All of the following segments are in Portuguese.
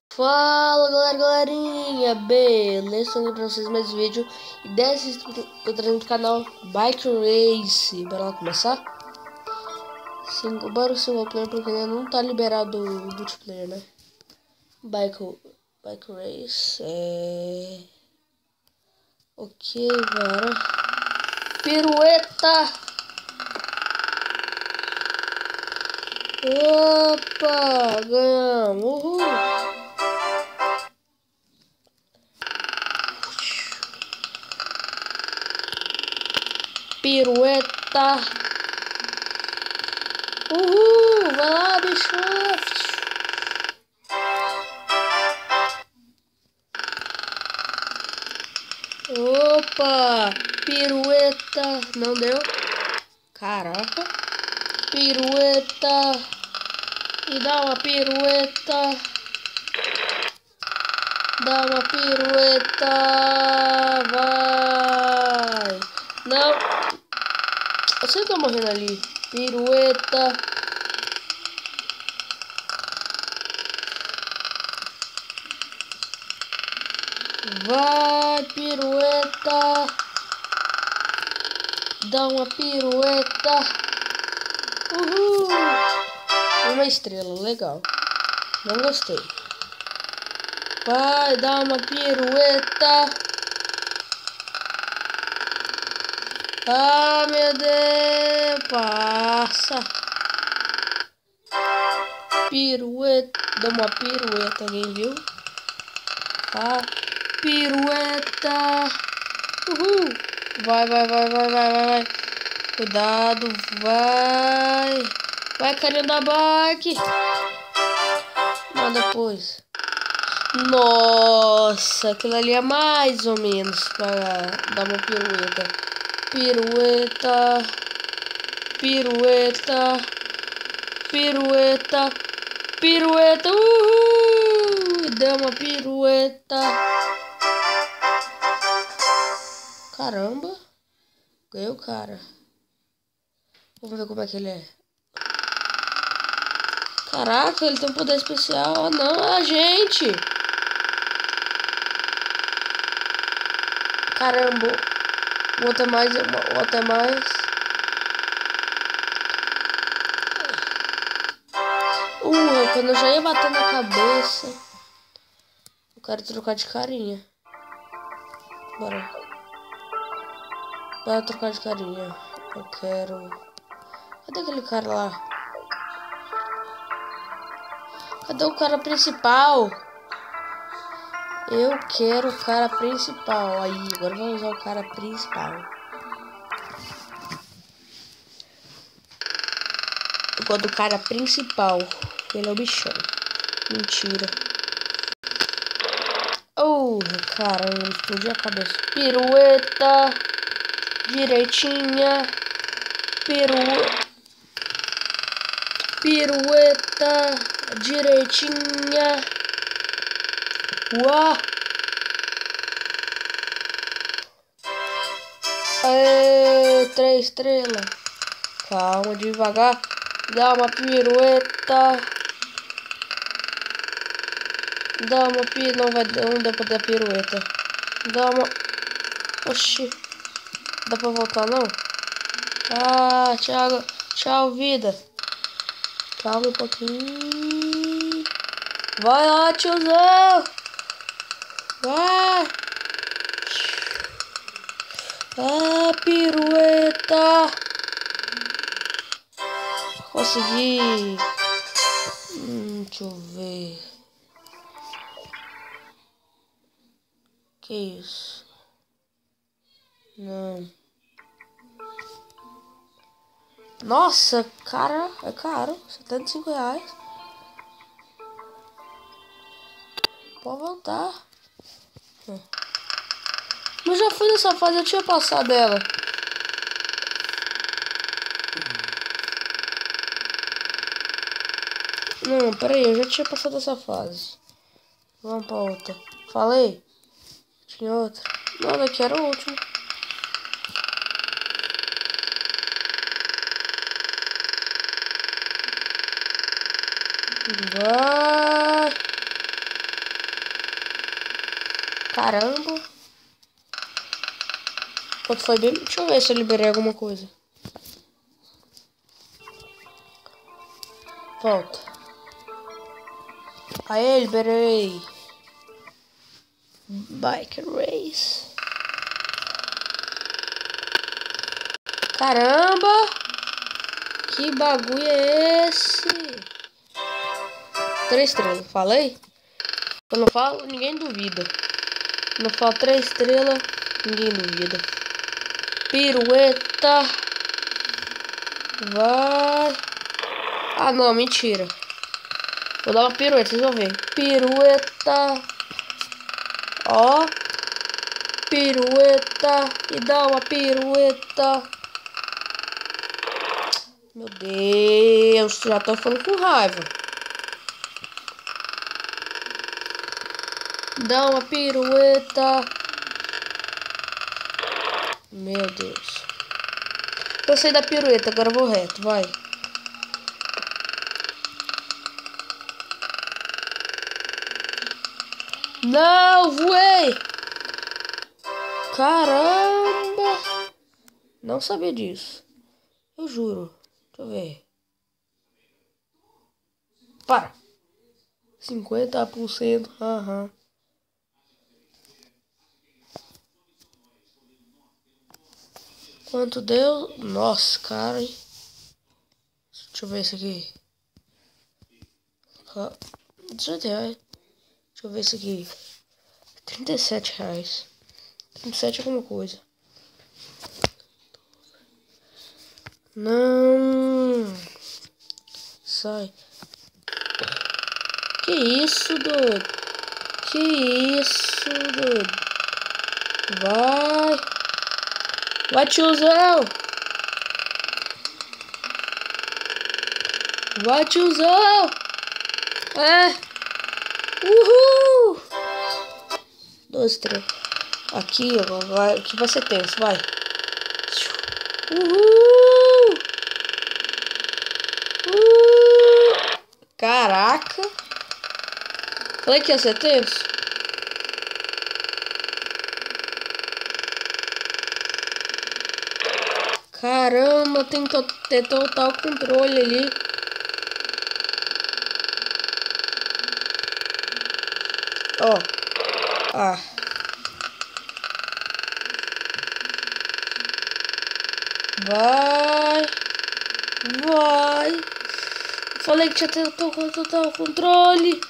Fala galerinha, beleza? Tô pra vocês mais vídeo e dessa vez eu trazendo no canal Bike Race. Bora lá começar? Bora o single player porque ainda não tá liberado o multiplayer, né? Bike Race Ok, bora. Pirueta! Opa! Ganhamos! Uhul! Pirueta! Uhul! Vai lá, bicho! Opa! Pirueta! Não deu? Caraca! Pirueta! E dá uma pirueta! Dá uma pirueta! Vai! Não! Você tá morrendo ali! Pirueta! Vai, pirueta! Dá uma pirueta! Uhul! Uma estrela, legal. Não gostei. Vai, dá uma pirueta! Ah, meu Deus! Passa! Pirueta! Dá uma pirueta, alguém viu? Ah, pirueta! Uhul! Vai, vai, vai, vai, vai, vai, vai! Cuidado, vai! Vai, carinha da bike! Não, depois. Nossa, aquilo ali é mais ou menos para dar uma pirueta. Pirueta, pirueta, pirueta, pirueta. Uhul! Deu uma pirueta. Caramba, ganhou o cara. Vamos ver como é que ele é. Caraca, ele tem um poder especial. Ah, não, é a gente. Caramba. O outro é mais. O outro é mais. Quando eu já ia bater na cabeça. Eu quero trocar de carinha. Bora. Bora trocar de carinha. Eu quero. Cadê aquele cara lá? Cadê o cara principal? Eu quero o cara principal. Aí, agora vamos usar o cara principal. Eu gosto do cara principal. Ele é o bichão. Mentira. Oh, caramba, explodiu a cabeça. Pirueta. Direitinha. Pirueta. Direitinha. Uau. Aê, 3 estrelas. Calma, devagar. Dá uma pirueta. Dá uma pirueta. Não vai dar, não dá pra dar pirueta. Dá uma. Oxi. Dá pra voltar não? Ah, tchau. Tchau, vida. Calma um pouquinho. Vai lá, tiozão. Vai. Ah, pirueta. Consegui. Deixa eu ver. Que isso? Não. Nossa, cara, é caro. R$ 75. Pode voltar. Mas já fui nessa fase, eu tinha passado dela. Não, peraí, eu já tinha passado essa fase. Vamos pra outra. Falei? Tinha outra. Não, daqui era o último. Vai. Caramba. Quanto foi bem? Deixa eu ver se eu liberei alguma coisa. Volta. Aê, liberei. Bike Race. Caramba. Que bagulho é esse? 3 estrelas, falei? Quando eu falo, ninguém duvida. Quando eu falo 3 estrelas, ninguém duvida. Pirueta. Vai. Ah, não, mentira. Vou dar uma pirueta, vocês vão ver. Pirueta. Ó. Pirueta. E dá uma pirueta. Meu Deus, já tô ficando com raiva. Dá uma pirueta. Meu Deus. Eu sei da pirueta, agora eu vou reto, vai. Não, voei. Caramba. Não sabia disso. Eu juro. Deixa eu ver. Para. 50%. Aham. Quanto deu? Nossa, cara. Hein? Deixa eu ver isso aqui. 18 reais. Deixa eu ver isso aqui. 37 reais. 37 alguma coisa. Não. Sai. Que isso, doido? Que isso, doido? Vai. Vai, tiozão. Vai, tiozão. É. Uhul. 12, 3. Aqui, ó. Vai, aqui vai ser tenso, vai. Uhul. Caraca. Falei que ia ser tenso. Caramba, tem que ter total controle ali. Ó. Ah. Vai. Vai. Falei que tinha ter total controle.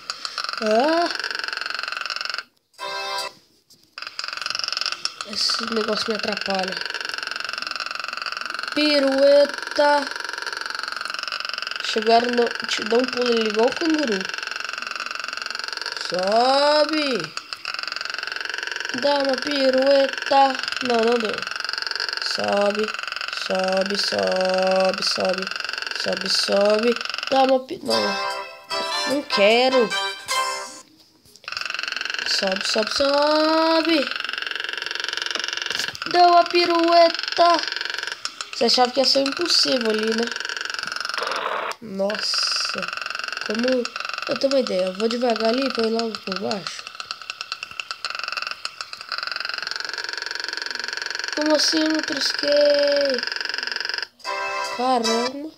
Ah. Esse negócio me atrapalha. Pirueta. Chegaram no... Te dá um pulo ali igual o canguru. Sobe. Dá uma pirueta. Não, não deu. Sobe. Sobe, sobe, sobe. Sobe, sobe. Dá uma Não. Não quero. Sobe, sobe, sobe. Dá uma pirueta. Você achava que ia ser impossível ali, né? Nossa. Como... Eu tenho uma ideia. Eu vou devagar ali pra ir logo por baixo. Como assim eu não trisquei? Caramba.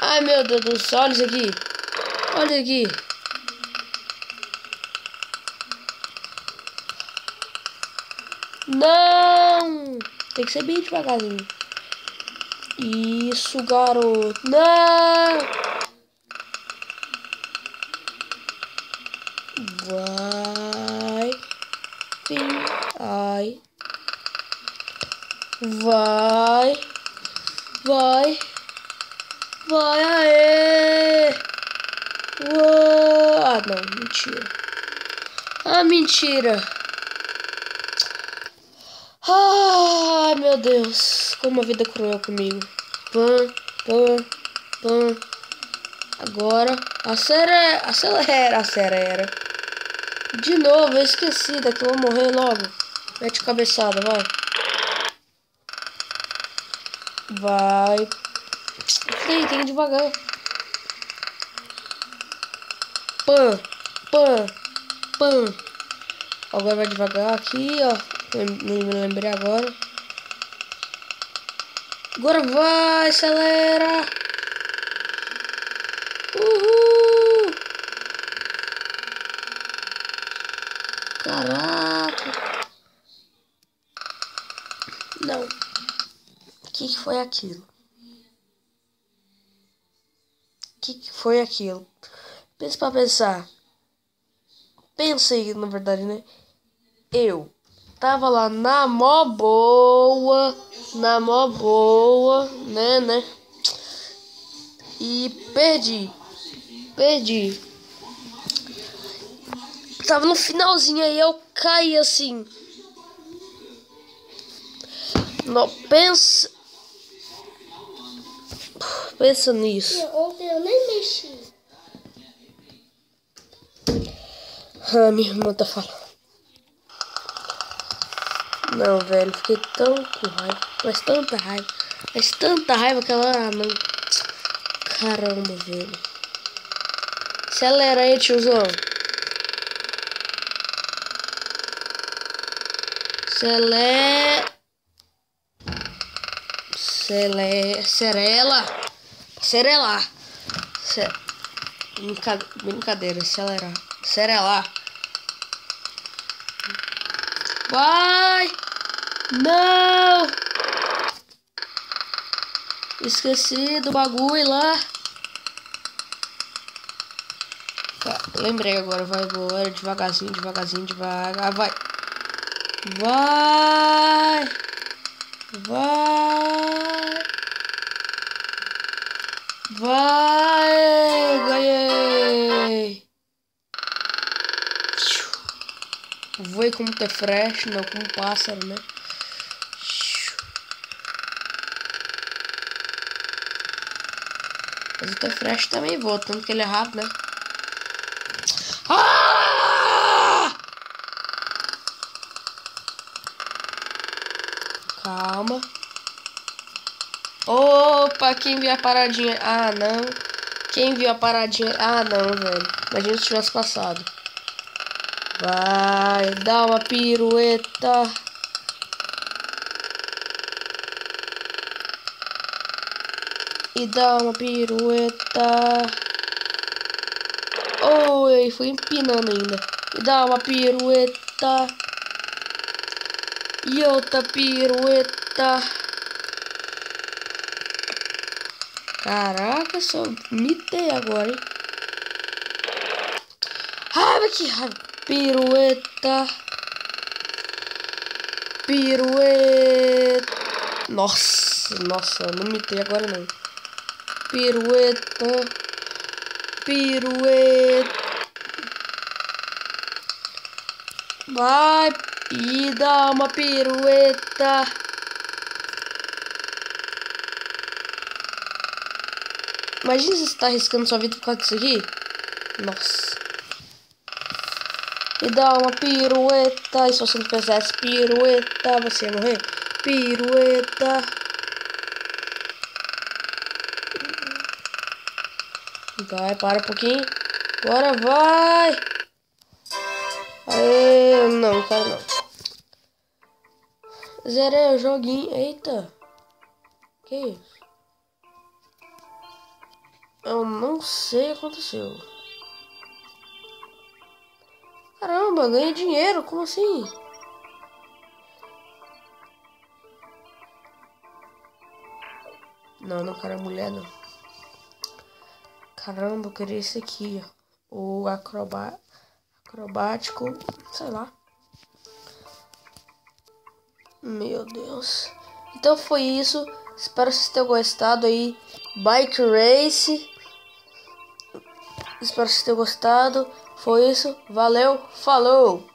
Ai, meu Deus do céu. Olha isso aqui. Olha aqui. Não. Tem que ser bem devagarzinho. Isso, garoto. Não. Vai. Sim. Ai. Vai. Vai. Vai, aê. Uou. Ah, não. Mentira. Ah, mentira. Ai, meu Deus. Como a vida é cruel comigo. Pam, pam, pam. Agora. Acelera, acelera, acelera. De novo, eu esqueci daqui. Eu vou morrer logo. Mete cabeçada, vai. Vai. Tem que ir devagar. Pam, pam, pam. Agora vai devagar aqui, ó. Me lembrei agora. Agora vai, acelera! Uhul! Caraca! Não. O que foi aquilo? O que foi aquilo? Pensa pra pensar. Pensei, na verdade, né? Eu tava lá na mó boa, né? E perdi. Tava no finalzinho aí, eu caí assim. Não, pensa nisso. Ontem eu nem mexi. Ah, minha irmã tá falando. Não, velho, fiquei tão com raiva. Mas tanta raiva que ela não. Caramba, velho. Acelera aí, tiozão. Serelar. Brincadeira, Serelar. Vai! Não! Esqueci do bagulho lá. Tá, lembrei agora, vai embora, devagarzinho, devagar, vai. Vai, ganhei. Voei como T-Fresh, não como pássaro, né? Mas o T-Fresh também voa, tanto que ele é rápido, né? Ah! Calma. Opa, quem viu a paradinha? Ah, não. Quem viu a paradinha? Ah, não, velho. Imagina se tivesse passado. Vai, dá uma pirueta. E dá uma pirueta. Oi, fui empinando ainda. E dá uma pirueta. E outra pirueta. Caraca, só mitei agora, hein? Raiva, que raiva. Pirueta. Nossa, não mitei agora não. Pirueta. Vai e dá uma pirueta. Imagina se você tá arriscando sua vida por causa disso aqui. Nossa. E dá uma pirueta. E se você não fizesse pirueta, você ia morrer. Pirueta. Vai, para um pouquinho. Agora vai. Aê, não, cara, não. Zerei o joguinho. Eita. Que isso? Eu não sei o que aconteceu. Caramba, ganhei dinheiro. Como assim? Não quero a mulher, não. Caramba, eu queria esse aqui, ó. O acrobático, sei lá. Meu Deus. Então foi isso. Espero que vocês tenham gostado aí. Bike Race. Espero que vocês tenham gostado. Foi isso. Valeu. Falou.